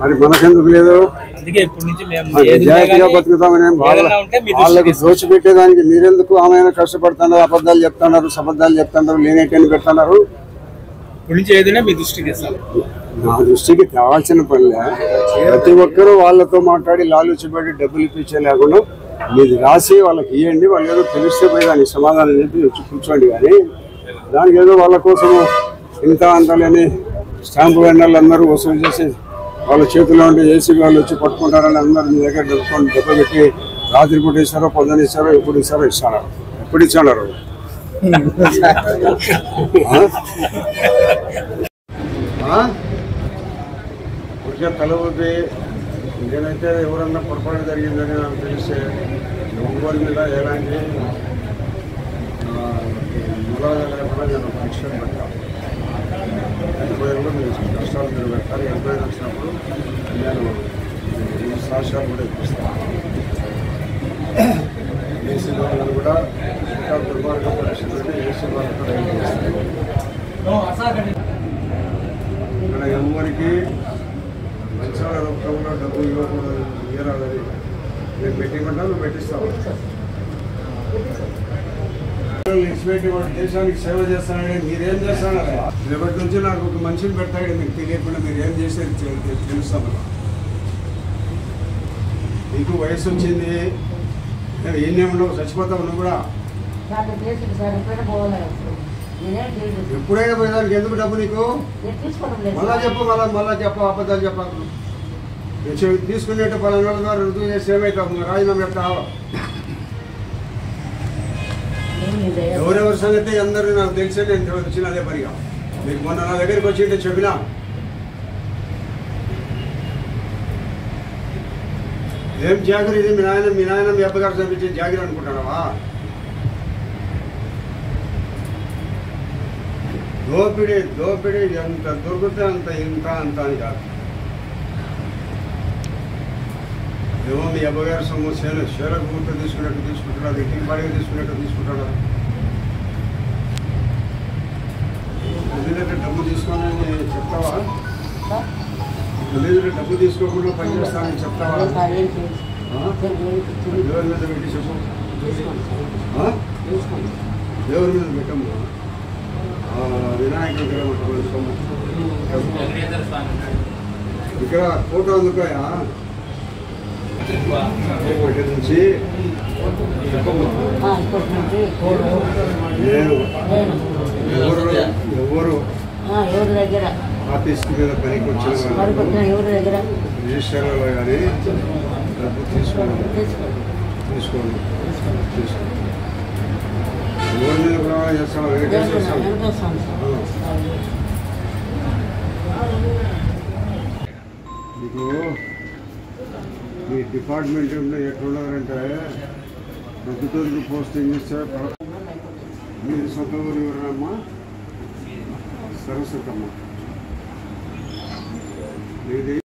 మరి మనకెందుకు లేదు? జాగ్రత్తగా బతుకుతామని వాళ్ళకు దోచిపెట్టేదానికి మీరెందుకు ఆమె కష్టపడుతున్నారు? అబద్ధాలు చెప్తున్నారు, అబద్ధాలు చెప్తున్నారు, లేనేటని పెడుతున్నారు. నా దృష్టికి తేవాల్సిన పనిలే. ప్రతి ఒక్కరూ వాళ్ళతో మాట్లాడి లాలుచిపడి డబ్బులు ఇప్పించే లేకుండా మీది రాసి వాళ్ళకి ఇవ్వండి. వాళ్ళు ఏదో తెలిస్తే పోయి దానికి సమాధానం చెప్పి వచ్చి కూర్చోండి. కానీ దానికి ఏదో వాళ్ళ కోసం ఇంత అంతలేని స్టాంపు వెండర్లు అందరూ వసూలు చేసి వాళ్ళ చేతిలో ఉంటే ఏసీ వాళ్ళు వచ్చి పట్టుకుంటారని అందరూ మీ దగ్గర దెబ్బ పెట్టి రాత్రి పూట ఇస్తారో పొద్దున ఇస్తారో ఎప్పుడు ఇస్తారో ఇస్తున్నారు. ఎప్పుడు ఇచ్చారు తలవద్ది. నేనైతే ఎవరన్నా పొరపాటు జరిగిందని నాకు తెలిస్తే ఎవరి మీద ఎలాంటి లేకుండా నేను పరీక్ష పెట్టాను. ఎంక్వైరీలో మీరు కష్టాలు మీరు పెట్టాలి. ఎంక్వైరీ వచ్చినప్పుడు నేను సాక్ష్యాలు కూడా ఇప్పిస్తాను. ఏసీ వాళ్ళని కూడా ఇంకా దుర్మార్గ పరిస్థితులు ఏసీ వాళ్ళు కూడా ఏం చేస్తారు. ఇక్కడ ఎవరికి మంచాల రూపంలో డబ్బు ఇవ్వకూడదు, ఇవ్వరాదని నేను పెట్టిమంటా నువ్వు పెట్టిస్తావు. దేశానికి సేవ చేస్తానని మీరేం చేస్తానని రేపటి నుంచి నాకు ఒక మనిషిని పెడతాడు. మీకు తెలియకుండా మీరు ఏం చేసేది తెలుస్తాను. నీకు వయసు వచ్చింది, ఏమేముండవు, చచ్చిపోతావు నువ్వు కూడా. ఎప్పుడైనా పోయేదానికి ఎందుకు డబ్బు నీకు? మళ్ళా చెప్పు అబద్ధాలు చెప్పాలి. తీసుకునేట్టు 10 నెలల ద్వారా రుజువు చేసి ఏమవుతావు? రాజీనామా పెడతావు. ఎవరెవరి సంగతి అందరూ నాకు తెలిసే నేను వచ్చిన అదే పనిగా. మీకు మొన్న నా దగ్గరికి వచ్చింటే చెప్పినా ఏం జాగిరి ఇది? మీ నాయన మీ అబ్బగారు చంపించే జాగిరి అనుకుంటున్నావా? దోపిడీ ఎంత దొరికితే అంత ఇంత అని కాదు. ఏమో మీ అబ్బగారు సొమ్ము షేలకు గుర్తు తీసుకున్నట్టు తీసుకుంటున్నారు, ఇంటికి బాడిగా తీసుకున్నట్టు తీసుకుంటున్నారు. డబ్బు తీసుకోవాలని చెప్తావా? డబ్బు తీసుకోకుండా పని చేస్తానని చెప్తావా? దేవుడి మీద పెట్టి చెప్పు. దేవుడి మీద పెట్టము. వినాయక విగ్రహం సొమ్ము ఇక్కడ ఫోటో అందుకోయా నుంచి ఎవరు దగ్గర ఆఫీస్ మీద పనికి వచ్చిన రిజిస్టర్లలో కానీ డబ్బు తీసుకోండి. ఎవరి మీద ప్రమాణం చేస్తాను? మీకు మీ డిపార్ట్మెంట్ ఎట్లున్నారంటే ప్రభుత్వానికి పోస్టింగ్ ఇస్తే మీరు సొంత ఊరు ఎవరమ్మా? సరస్వతమ్మ.